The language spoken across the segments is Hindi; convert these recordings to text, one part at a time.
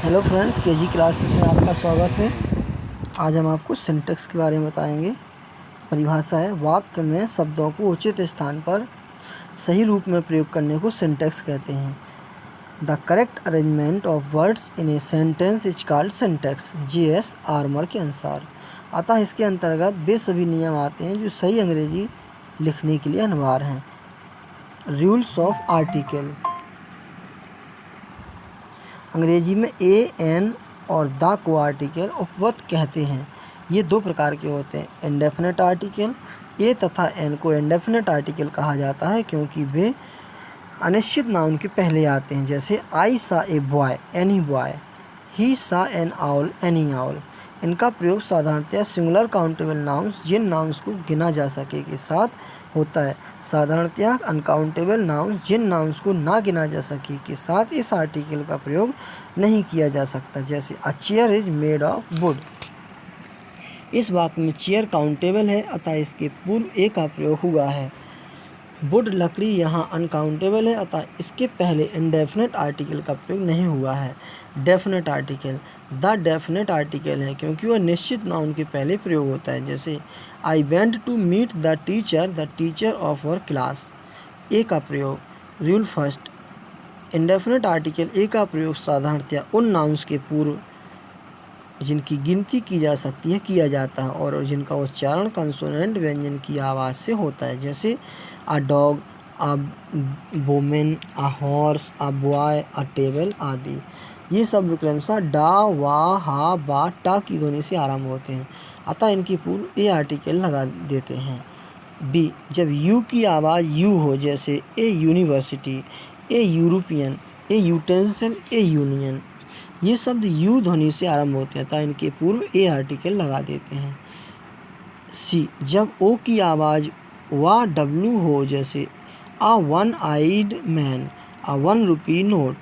हेलो फ्रेंड्स, केजी क्लासेस में आपका स्वागत है। आज हम आपको सिंटैक्स के बारे में बताएंगे। परिभाषा है, वाक्य में शब्दों को उचित स्थान पर सही रूप में प्रयोग करने को सिंटैक्स कहते हैं। The correct arrangement of words in a sentence is called syntax, J.S. Armour के अनुसार। अतः इसके अंतर्गत वे सभी नियम आते हैं जो सही अंग्रेजी लिखने के लिए अनिवार्य हैं। Rules of article. अंग्रेजी में ए, एन और द को आर्टिकल उपपद कहते हैं। ये दो प्रकार के होते हैं। Indefinite article. ए तथा एन को इंडेफिनेट आर्टिकल कहा जाता है क्योंकि वे अनिश्चित नाउन के पहले आते हैं। जैसे आई सा ए बॉय, एनी बॉय। ही सा एन आउल, एनी आउल। इनका प्रयोग साधारणतया सिंगुलर काउंटेबल नाउन्स, जिन नाउन्स को गिना जा सके, के साथ होता है। साधारणतया अनकाउंटेबल नाउन्स, जिन नाउन्स को ना गिना जा सके, के साथ इस आर्टिकल का प्रयोग नहीं किया जा सकता। जैसे a chair is made of wood. इस वाक्य में चेयर काउंटेबल है, अतः इसके पूर्व ए का प्रयोग हुआ है। वुड लकड़ी यहाँ अनकाउंटेबल है, अतः इसके पहले इंडेफिनेट आर्टिकल का प्रयोग नहीं हुआ है। Definite article. The definite article है क्योंकि वह निश्चित नाउन के पहले प्रयोग होता है। जैसे I went to meet the teacher of our class. A का प्रयोग। Rule first. Indefinite article A का प्रयोग साधारणतया उन नाउन्स के पूर्व जिनकी गिनती की जा सकती है किया जाता है और जिनका उच्चारण कंसोनेंट व्यंजन की आवाज़ से होता है। जैसे a dog, a women, a horse, a boy, a table आदि। ये शब्द क्रमशः डा, वा, हा, बा, टा की ध्वनि से आरंभ होते हैं, अतः इनके पूर्व ए आर्टिकल लगा देते हैं। बी, जब यू की आवाज़ यू हो, जैसे a university, a European, a utensil, a union. ये शब्द यू ध्वनि से आरंभ होते हैं, अतः इनके पूर्व ए आर्टिकल लगा देते हैं। सी, जब ओ की आवाज़ वा डब्लू हो, जैसे आ वन आइड मैन, आ 1 रुपी नोट।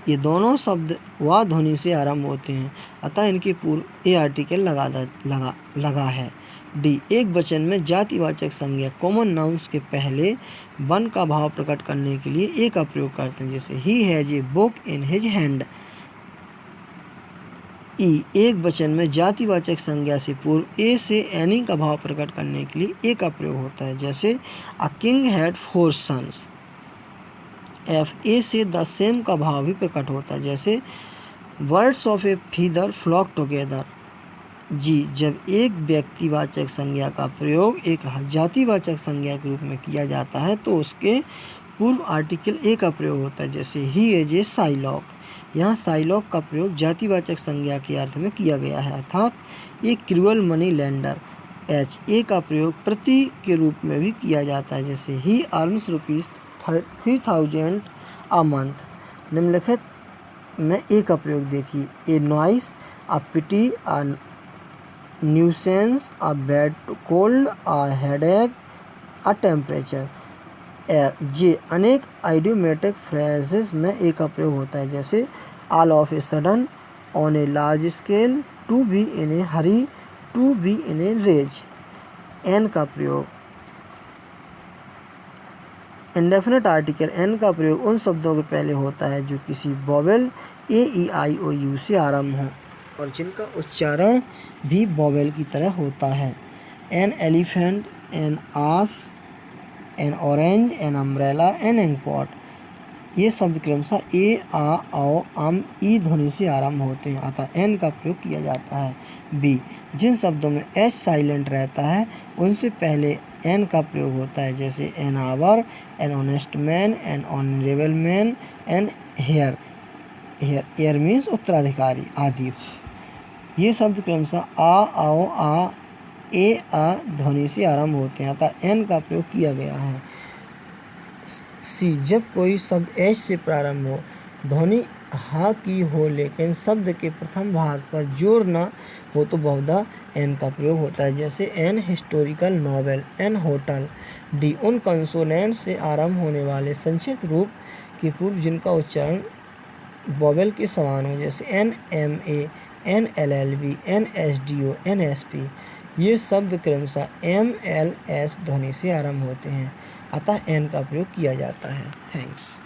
ये दोनों शब्द वा ध्वनि से आरंभ होते हैं, अतः इनके पूर्व ए आर्टिकल लगा है। डी, एक वचन में जातिवाचक संज्ञा कॉमन नाउन्स के पहले वन का भाव प्रकट करने के लिए ए का प्रयोग करते हैं। जैसे he has a book in his hand. E, एक वचन में जातिवाचक संज्ञा से पूर्व ए से एनी का भाव प्रकट करने के लिए ए का प्रयोग होता है। जैसे a king had 4 sons. F, A से द सेम का भाव भी प्रकट होता है। जैसे words of a feather flock together. G, जब एक व्यक्तिवाचक संज्ञा का प्रयोग एक जातिवाचक संज्ञा के रूप में किया जाता है तो उसके पूर्व आर्टिकल ए का प्रयोग होता है। जैसे ही इज ए साइलॉक। यहाँ साइलॉक का प्रयोग जातिवाचक संज्ञा के अर्थ में किया गया है, अर्थात एक क्रूअल मनी लेंडर। एच, ए का प्रयोग प्रति के रूप में भी किया जाता है। जैसे ही अर्न्स ₹3000 अ मंथ। निम्नलिखित में ए का प्रयोग देखिए। A noise, a pity, a nuisance, a bad cold, a headache, a temperature. J, अनेक आइडियोमेटिक फ्रेजेस में ए का प्रयोग होता है। जैसे all of a sudden, on a large scale, to be in a hurry, to be in a rage. An का प्रयोग। इंडेफिनेट आर्टिकल एन का प्रयोग उन शब्दों के पहले होता है जो किसी vowel A, E, I, O, you से आरंभ हो और जिनका उच्चारण भी वोवेल की तरह होता है। An elephant, an ass, an orange, an umbrella, an inkpot. ये शब्द क्रमशः ए, आ, औ, अम, ई ध्वनि से आरंभ होते हैं, अतः एन का प्रयोग किया जाता है। बी, जिन शब्दों में एच साइलेंट रहता है उनसे पहले एन का प्रयोग होता है। जैसे an hour, an honest man, an honourable man, an heir. Air means उत्तराधिकारी आदि। ये शब्द क्रमशः आ, आओ, आ, ए, आ ध्वनि से आरंभ होते हैं, अतः एन का प्रयोग किया गया है। सी, जब कोई शब्द एच से प्रारंभ हो, ध्वनि हा की हो लेकिन शब्द के प्रथम भाग पर जोर न हो तो बहुधा एन का प्रयोग होता है। जैसे an historical novel, an hotel. डी, उन कंसोनेंट से आरंभ होने वाले संक्षिप्त रूप के पूर्व जिनका उच्चारण वोवेल के समान हो। जैसे an M A, an L L B, an S D O, an S P. ये शब्द क्रमशः एम एल एस ध्वनि से आरंभ होते हैं, अतः एन का प्रयोग किया जाता है। थैंक्स।